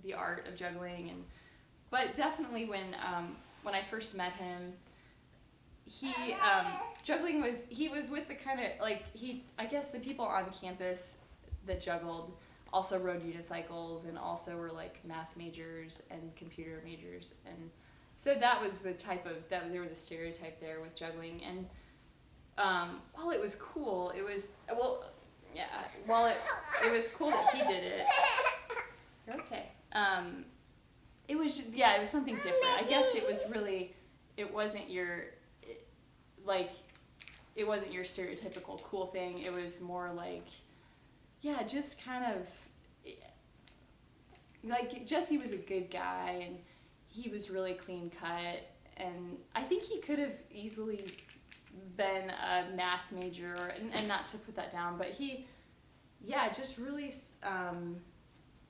the art of juggling, but definitely when I first met him, he juggling was he was with the kind of like I guess the people on campus that juggled also rode unicycles and also were like math majors and computer majors, and so that was the type of there was a stereotype there with juggling. And while it was cool, it was while it was cool that he did it. You're okay. It was something different. I guess it wasn't your stereotypical cool thing. It was more like, just kind of like Jesse was a good guy and he was really clean cut, and I think he could have easily been a math major, and not to put that down, but he just really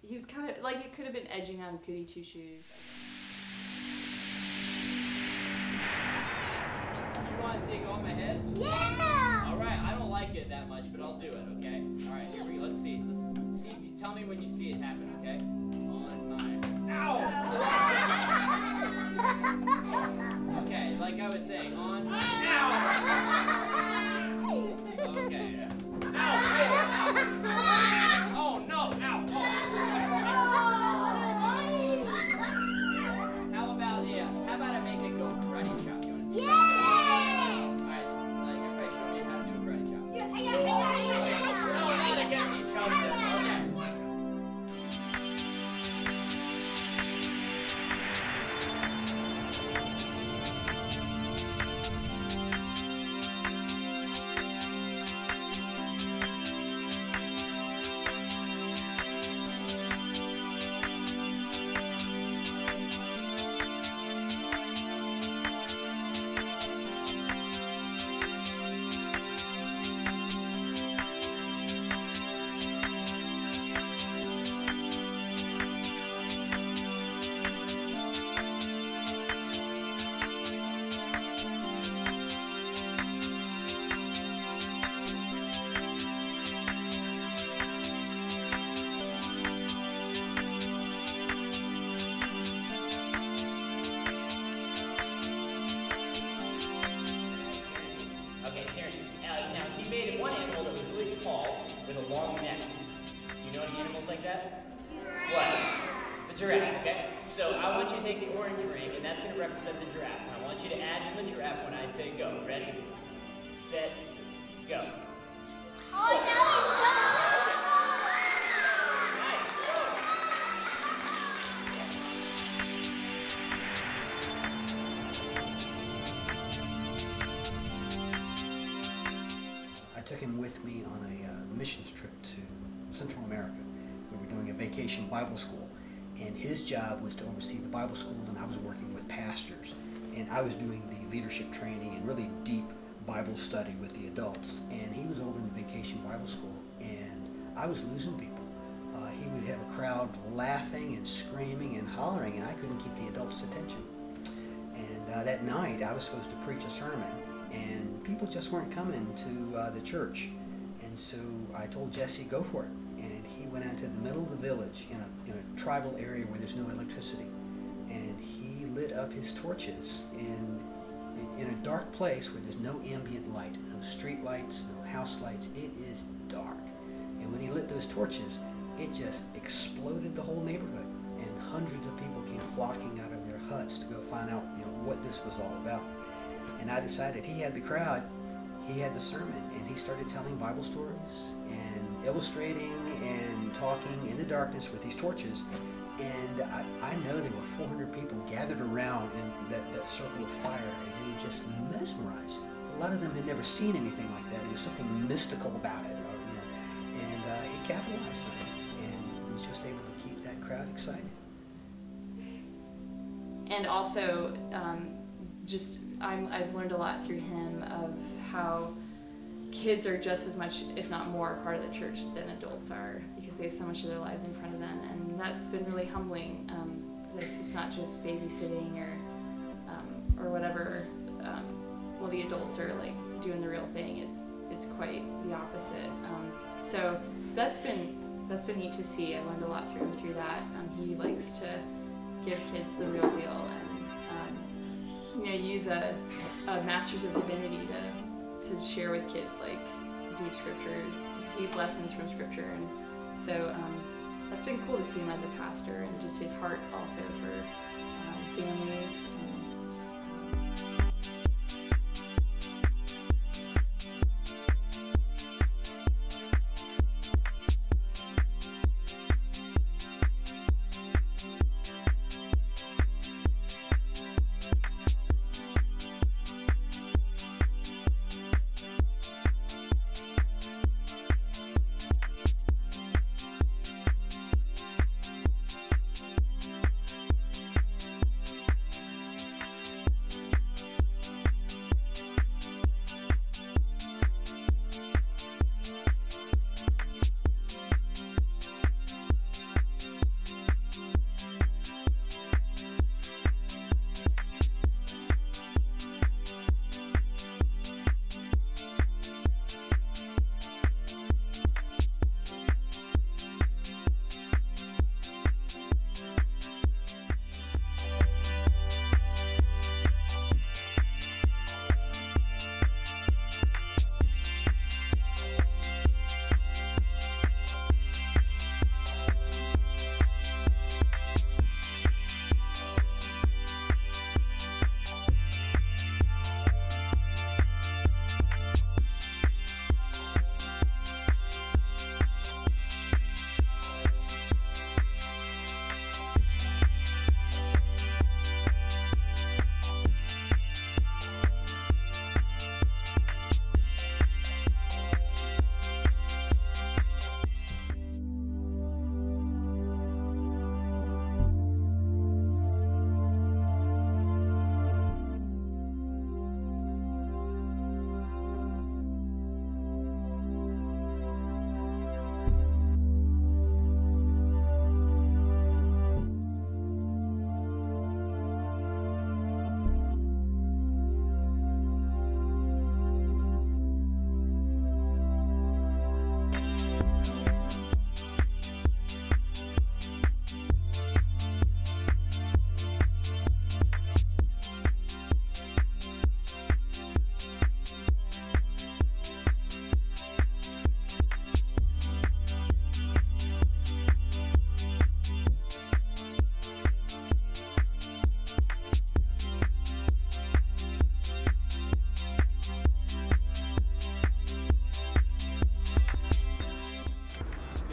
he was kind of like, it could have been edging on goody two shoes. You want to see it go on my head? Yeah! Alright, I don't like it that much, but I'll do it, okay? Alright, here we go. Let's see. Tell me when you see it happen, okay? On my... Ow! Okay, like I was saying, on my... Ow! Okay. Ow! Oh, no! Ow! How about I make it go karate chop? You want to see that? Alright, like everybody show me how to do a karate chop. No, not against each other. Okay. Now, he made one animal that was really tall with a long neck. Do you know any animals like that? What? The giraffe, okay? So I want you to take the orange ring, and that's going to represent the giraffe. And I want you to add in the giraffe when I say go. Ready? Set, go. I took him with me on a missions trip to Central America. We were doing a vacation Bible school, and his job was to oversee the Bible school, and I was working with pastors, and I was doing the leadership training and really deep Bible study with the adults, and he was over in the vacation Bible school, and I was losing people. He would have a crowd laughing and screaming and hollering, and I couldn't keep the adults' attention. And that night I was supposed to preach a sermon, and people just weren't coming to the church. And so I told Jesse, go for it. And he went out to the middle of the village in a tribal area where there's no electricity. And he lit up his torches in a dark place where there's no ambient light, no street lights, no house lights. It is dark. And when he lit those torches, it just exploded the whole neighborhood. And hundreds of people came flocking out of their huts to go find out, what this was all about. And I decided he had the crowd, he had the sermon, and he started telling Bible stories and illustrating and talking in the darkness with these torches. And I know there were 400 people gathered around in that circle of fire, and they were just mesmerized. A lot of them had never seen anything like that. There was something mystical about it, and he capitalized on it, and was just able to keep that crowd excited. And also, I've learned a lot through him of how kids are just as much, if not more, part of the church than adults are, because they have so much of their lives in front of them, and that's been really humbling. It's not just babysitting or whatever. Well, the adults are like doing the real thing. It's quite the opposite. So that's been that's been neat to see. I learned a lot through that. He likes to give kids the real deal and use a Masters of Divinity to share with kids like deep scripture, deep lessons from scripture, and so that's been cool to see him as a pastor and just his heart also for families.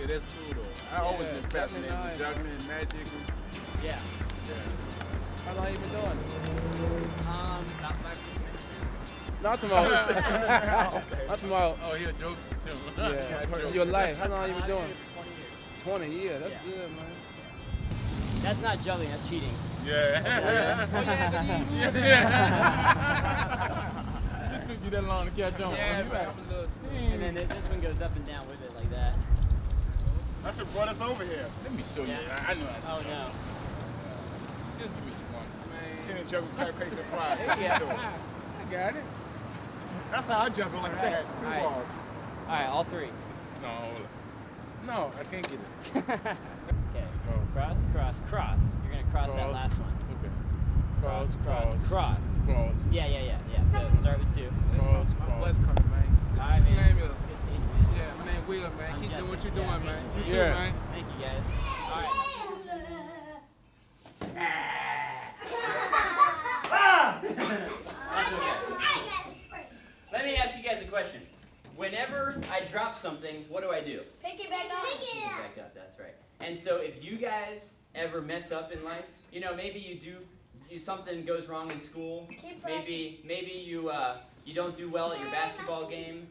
That's cool though. I always been fascinated with juggling and magic. Yeah. How long you been doing? About 5 minutes. Not tomorrow. Not tomorrow. Oh, he'll joke too. Yeah. Your life. How long you been doing? 20 years. 20 years. That's Yeah. good, man. That's not juggling, that's cheating. Yeah. It took you that long to catch on. Yeah, You man. like, I'm a little And then this one goes up and down with it like that. That's what brought us over here. Let me show you. Yeah. I know how Oh to no. Just give me one. Man. Can juggle pancakes and fries. Yeah. I got it. That's how I juggle like that. Two All right. balls. Alright, all three. No, hold on. No, I can't get it. Okay. Oh. Cross, cross, cross. You're gonna cross that Cross. last one. Okay. Cross, cross, cross. Cross. Yeah. So start with 2. Cross, My cross. blood's coming, man. Alright, What's your man. name is? Good seeing you, man. Yeah, my name Will, man. I'm Keep doing what Jesse. you're doing, Yeah. man. You Yeah. too, man. Thank you guys. Alright. That's okay. Let me ask you guys a question. Whenever I drop something, what do I do? Pick it back up. Pick it back up, that's right. And so if you guys ever mess up in life, you know, maybe something goes wrong in school, maybe you don't do well at your basketball game,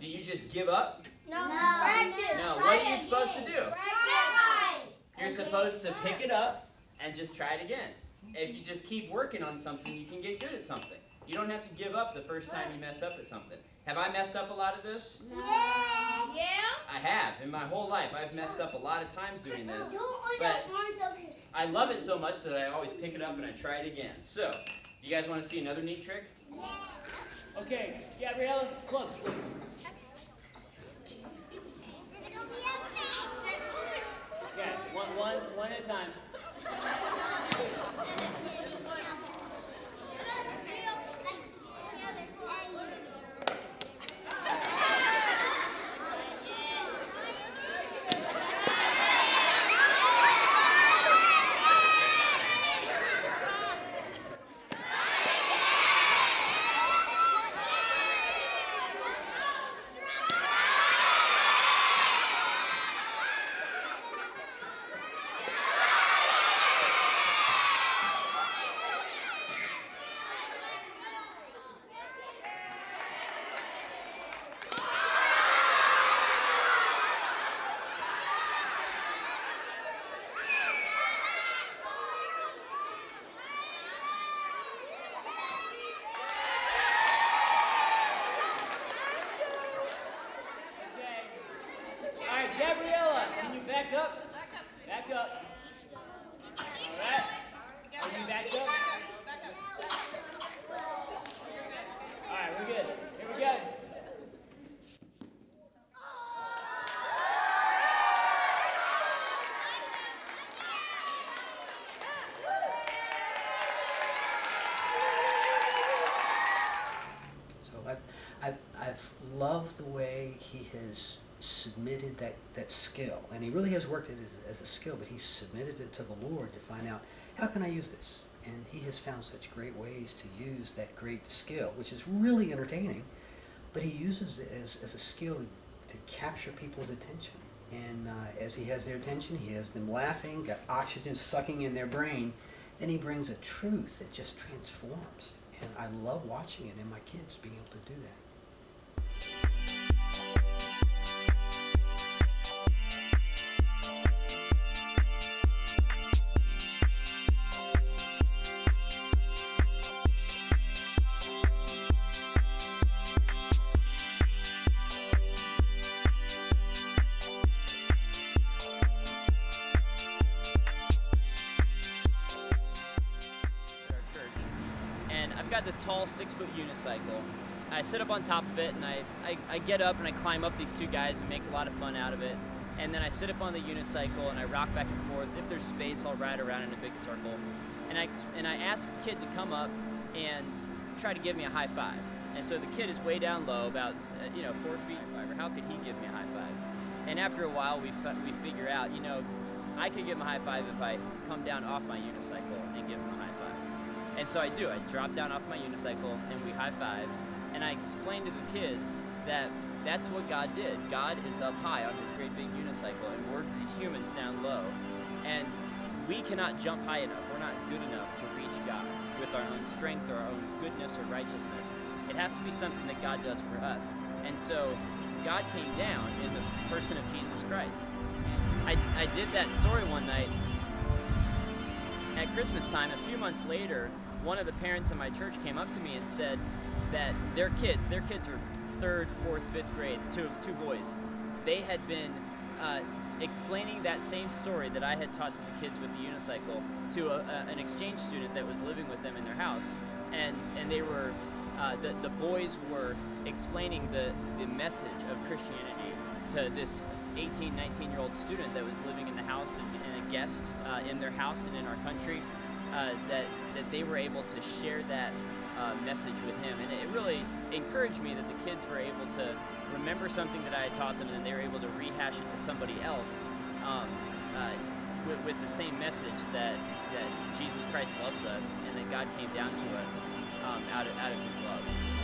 do you just give up? No. Practice. No, what are you supposed to do? Practice. You're supposed to pick it up and just try it again. If you just keep working on something, you can get good at something. You don't have to give up the first time you mess up at something. Have I messed up a lot of this? Yeah. I have. In my whole life, I've messed up a lot of times doing this. But I love it so much that I always pick it up and I try it again. So, you guys want to see another neat trick? Okay, Gabriella, close, please. one at a time. Gabriella, can you back up? Back up. All right. Can you back up? All right, we're good. Here we go. So I've loved the way he has submitted that skill, and he really has worked it as a skill, but he's submitted it to the Lord to find out, how can I use this? And he has found such great ways to use that great skill, which is really entertaining, but he uses it as a skill to capture people's attention. And as he has their attention, he has them laughing, got oxygen sucking in their brain, then he brings a truth that just transforms. And I love watching it in my kids being able to do that. I've got this tall 6-foot unicycle. I sit up on top of it and I get up and I climb up these two guys and make a lot of fun out of it. And then I sit up on the unicycle and I rock back and forth. If there's space, I'll ride around in a big circle. And I ask a kid to come up and try to give me a high five. And so the kid is way down low, about 4 feet. Or how could he give me a high five? And after a while, we figure out, I could give him a high five if I come down off my unicycle and give him a high five. And so I do. I drop down off my unicycle and we high five. And I explain to the kids that that's what God did. God is up high on his great big unicycle, and we're these humans down low. And we cannot jump high enough. We're not good enough to reach God with our own strength or our own goodness or righteousness. It has to be something that God does for us. And so God came down in the person of Jesus Christ. I did that story one night at Christmas time. A few months later, one of the parents in my church came up to me and said that their kids are 3rd, 4th, 5th grade, two boys. They had been explaining that same story that I had taught to the kids with the unicycle to an exchange student that was living with them in their house. And they were, the boys were explaining the message of Christianity to this 18, 19-year-old student that was living in the house and a guest in their house and in our country, that they were able to share that message with him. And it really encouraged me that the kids were able to remember something that I had taught them, and they were able to rehash it to somebody else with the same message that Jesus Christ loves us and that God came down to us out of his love.